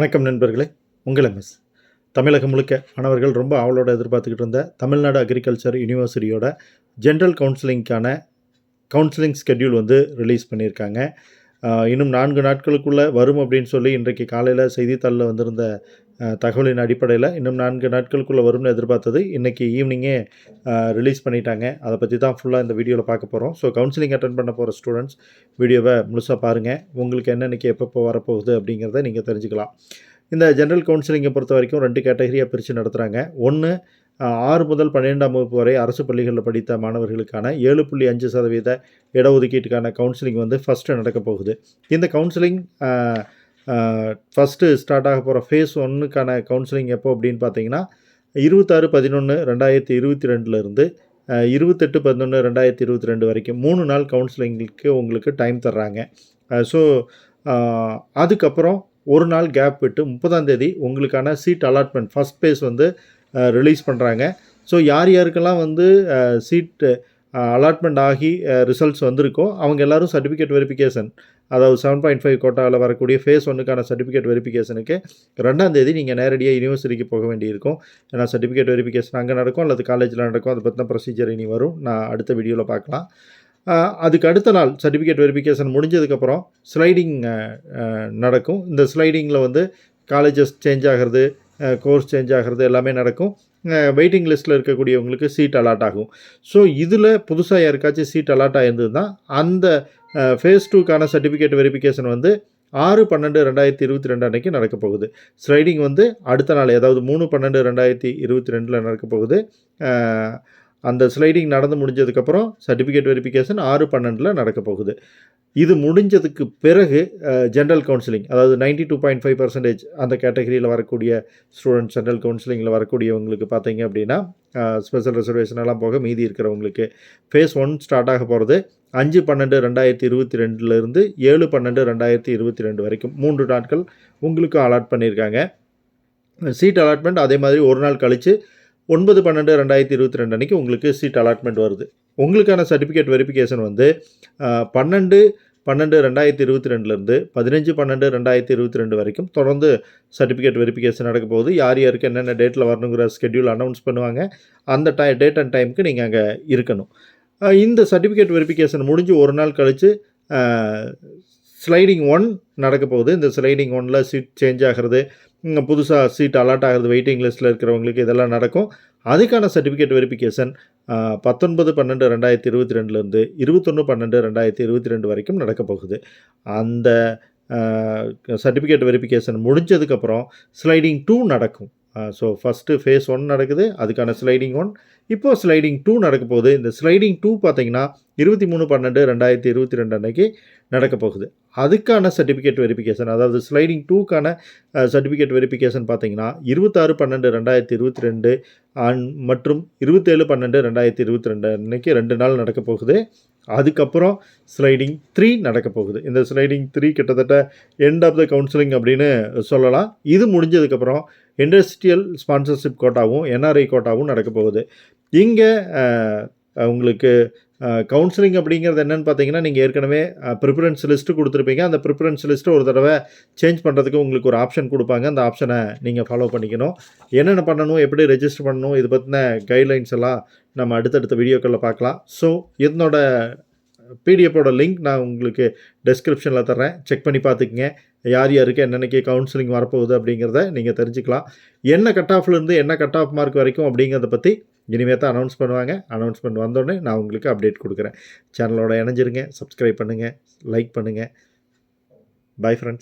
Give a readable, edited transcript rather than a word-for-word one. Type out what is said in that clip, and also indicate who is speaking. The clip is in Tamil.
Speaker 1: வணக்கம் நண்பர்களே, உங்கள் எம்எஸ். தமிழகம் முழுக்க மாணவர்கள் ரொம்ப ஆவலோட எதிர்பார்த்துக்கிட்டு இருந்த தமிழ்நாடு அக்ரிகல்ச்சர் யூனிவர்சிட்டியோட ஜென்ரல் கவுன்சிலிங் ஸ்கெட்யூல் வந்து ரிலீஸ் பண்ணியிருக்காங்க. இன்னும் 4 நாட்களுக்குள்ளே வரும் அப்படின்னு சொல்லி இன்றைக்கு காலையில் செய்தித்தாளில் வந்திருந்த தகவலின் அடிப்படையில் இன்னும் 4 நாட்களுக்குள்ளே வரும்னு எதிர்பார்த்தது இன்றைக்கி ஈவினிங்கே ரிலீஸ் பண்ணிட்டாங்க. அதை பற்றி தான் ஃபுல்லாக இந்த வீடியோவில் பார்க்க போகிறோம். ஸோ கவுன்சிலிங் அட்டென்ட் பண்ண போகிற ஸ்டூடெண்ட்ஸ் வீடியோவை முழுசாக பாருங்கள். உங்களுக்கு என்னென்னக்கு எப்பப்போ வரப்போகுது அப்படிங்கிறத நீங்கள் தெரிஞ்சுக்கலாம். இந்த ஜென்ரல் கவுன்சிலிங்கை பொறுத்த வரைக்கும் 2 கேட்டகரியாக பிரித்து நடத்துகிறாங்க. ஒன்று 6 முதல் 12ஆம் வகுப்பு வரை அரசு பள்ளிகளில் படித்த மாணவர்களுக்கான 7.5% இடஒதுக்கீட்டுக்கான கவுன்சிலிங் வந்து ஃபஸ்ட்டு நடக்க போகுது. இந்த கவுன்சிலிங் ஃபஸ்ட்டு ஸ்டார்ட் ஆக போகிற ஃபேஸ் 1க்கான கவுன்சிலிங் எப்போ அப்படின்னு பார்த்தீங்கன்னா 26/11/2022 28/11/2022 வரைக்கும் 3 நாள் கவுன்சிலிங்க்கு உங்களுக்கு டைம் தர்றாங்க. ஸோ அதுக்கப்புறம் ஒரு நாள் கேப் விட்டு 30ஆம் தேதி உங்களுக்கான சீட் அலாட்மெண்ட் ஃபஸ்ட் பேஸ் வந்து ரிலீஸ் பண்ணுறாங்க. ஸோ யாருக்கெல்லாம் வந்து சீட் அலாட்மெண்ட் ஆகி ரிசல்ட்ஸ் வந்திருக்கோ அவங்க எல்லோரும் சர்டிஃபிகேட் வெரிஃபிகேஷன், அதாவது 7.5 கோட்டாவில் வரக்கூடிய ஃபேஸ் 1க்கான சர்டிஃபிகேட் வெரிஃபிகேஷனுக்கு 2ஆம் தேதி நீங்கள் நேரடியாக யூனிவர்சிட்டிக்கு போக வேண்டியிருக்கும். ஏன்னா சர்டிஃபிகேட் வெரிஃபிகேஷன் அங்கே நடக்கும் அல்லது காலேஜில் நடக்கும். அதை பற்றின ப்ரொசீஜர் இனி வரும், நான் அடுத்த வீடியோவில் பார்க்கலாம். அதுக்கு அடுத்த நாள் சர்டிஃபிகேட் வெரிஃபிகேஷன் முடிஞ்சதுக்கப்புறம் ஸ்லைடிங் நடக்கும். இந்த ஸ்லைடிங்கில் வந்து காலேஜஸ் சேஞ்ச் ஆகிறது, கோர்ஸ் சேஞ்ச் ஆகிறது எல்லாமே நடக்கும். வெயிட்டிங் லிஸ்ட்டில் இருக்கக்கூடியவங்களுக்கு சீட் அலாட் ஆகும். ஸோ இதில் புதுசாக யாருக்காச்சும் சீட் அலாட் ஆகிருந்ததுன்னா அந்த ஃபேஸ் 2க்கான சர்டிஃபிகேட் வெரிஃபிகேஷன் வந்து 6/12/2022 அன்றைக்கி நடக்க போகுது. ஸ்லைடிங் வந்து அடுத்த நாள், அதாவது 3/12/2022 நடக்க போகுது. அந்த ஸ்லைடிங் நடந்து முடிஞ்சதுக்கப்புறம் சர்டிஃபிகேட் வெரிஃபிகேஷன் 6/12 நடக்க போகுது. இது முடிஞ்சதுக்கு பிறகு ஜென்ரல் கவுன்சிலிங், அதாவது 92.5% அந்த கேட்டகரியில் வரக்கூடிய ஸ்டூடெண்ட்ஸ் ஜென்ரல் கவுன்சிலிங்கில் வரக்கூடியவங்களுக்கு பார்த்தீங்க அப்படின்னா ஸ்பெஷல் ரிசர்வேஷன் எல்லாம் போக மீதி இருக்கிறவங்களுக்கு ஃபேஸ் 1 ஸ்டார்ட் ஆக போகிறது 5/12/2022 7/12/2022 வரைக்கும் 3 நாட்கள் உங்களுக்கு அலாட் பண்ணியிருக்காங்க. சீட் அலாட்மெண்ட் அதே மாதிரி ஒரு நாள் கழித்து 9/12/2022 அன்றைக்கி உங்களுக்கு சீட் அலாட்மெண்ட் வருது. உங்களுக்கான சர்டிஃபிகேட் வெரிஃபிகேஷன் வந்து 12/12/2022 15/12/2022 வரைக்கும் தொடர்ந்து சர்டிஃபிகேட் வெரிஃபிகேஷன் நடக்க போகுது. யாருக்கு என்னென்ன டேட்டில் வரணுங்கிற ஸ்கெட்யூல் அனௌன்ஸ் பண்ணுவாங்க. அந்த டேட் அண்ட் டைமுக்கு நீங்கள் அங்கே இருக்கணும். இந்த சர்டிஃபிகேட் வெரிஃபிகேஷன் முடிஞ்சு ஒரு நாள் கழித்து ஸ்லைடிங் 1 நடக்க போகுது. இந்த ஸ்லைடிங் 1ல் சீட் சேஞ்ச் ஆகிறது, புதுசாக சீட் அலாட் ஆகிறது, வெயிட்டிங் லிஸ்ட்டில் இருக்கிறவங்களுக்கு இதெல்லாம் நடக்கும். அதுக்கான சர்டிஃபிகேட் வெரிஃபிகேஷன் 19/12/2022 21/12/2022 வரைக்கும் நடக்க போகுது. அந்த சர்டிஃபிகேட் வெரிஃபிகேஷன் முடிஞ்சதுக்கப்புறம் ஸ்லைடிங் 2 நடக்கும். ஸோ ஃபஸ்ட்டு ஃபேஸ் 1 நடக்குது, அதுக்கான ஸ்லைடிங் 1. இப்போது ஸ்லைடிங் 2 நடக்க போகுது. இந்த ஸ்லைடிங் 2 பார்த்தீங்கன்னா 23/12/2022 அன்றைக்கி நடக்க போகுது. அதுக்கான சர்டிஃபிகேட் வெரிஃபிகேஷன், அதாவது ஸ்லைடிங் 2க்கான சர்டிஃபிகேட் வெரிஃபிகேஷன் பார்த்தீங்கன்னா 26/12/2022 மற்றும் 27/12/2022 அன்றைக்கி 2 நாள் நடக்க போகுது. அதுக்கப்புறம் ஸ்லைடிங் 3 நடக்க போகுது. இந்த ஸ்லைடிங் 3 கிட்டத்தட்ட எண்ட் ஆஃப் த கவுன்சிலிங் அப்படின்னு சொல்லலாம். இது முடிஞ்சதுக்கப்புறம் இண்டஸ்ட்ரியல் ஸ்பான்சர்ஷிப் கோட்டாவும் என்ஆர்ஐ கோட்டாவும் நடக்க போகுது. இங்கே உங்களுக்கு கவுன்சிலிங் அப்படிங்கிறது என்னென்னு பார்த்தீங்கன்னா, நீங்கள் ஏற்கனவே ப்ரிஃபரன்ஸ் லிஸ்ட்டு கொடுத்துருப்பீங்க. அந்த ப்ரிஃபரன்ஸ் லிஸ்ட்டு ஒரு தடவை சேஞ்ச் பண்ணுறதுக்கு உங்களுக்கு ஒரு ஆப்ஷன் கொடுப்பாங்க. அந்த ஆப்ஷனை நீங்கள் ஃபாலோ பண்ணிக்கணும். என்னென்ன பண்ணணும், எப்படி ரெஜிஸ்டர் பண்ணணும், இது பற்றின கைட்லைன்ஸ் எல்லாம் நம்ம அடுத்தடுத்த வீடியோக்களில் பார்க்கலாம். ஸோ இதனோட பிடிஎஃபோட லிங்க் நான் உங்களுக்கு டெஸ்கிரிப்ஷனில் தர்றேன். செக் பண்ணி பார்த்துக்குங்க. யாருக்கு என்னென்னக்கு கவுன்சிலிங் வரப்போகுது அப்படிங்கிறத நீங்கள் தெரிஞ்சுக்கலாம். என்ன கட் ஆஃப்லேருந்து என்ன கட் ஆஃப் மார்க் வரைக்கும் அப்படிங்கிறத பற்றி இனிமேல் தான் அனௌன்ஸ் பண்ணுவாங்க. அனௌன்ஸ்மெண்ட் வந்தோடனே நான் உங்களுக்கு அப்டேட் கொடுக்குறேன். சேனலோட இணைஞ்சிருங்க, சப்ஸ்கிரைப் பண்ணுங்கள், லைக் பண்ணுங்கள். Bye friends.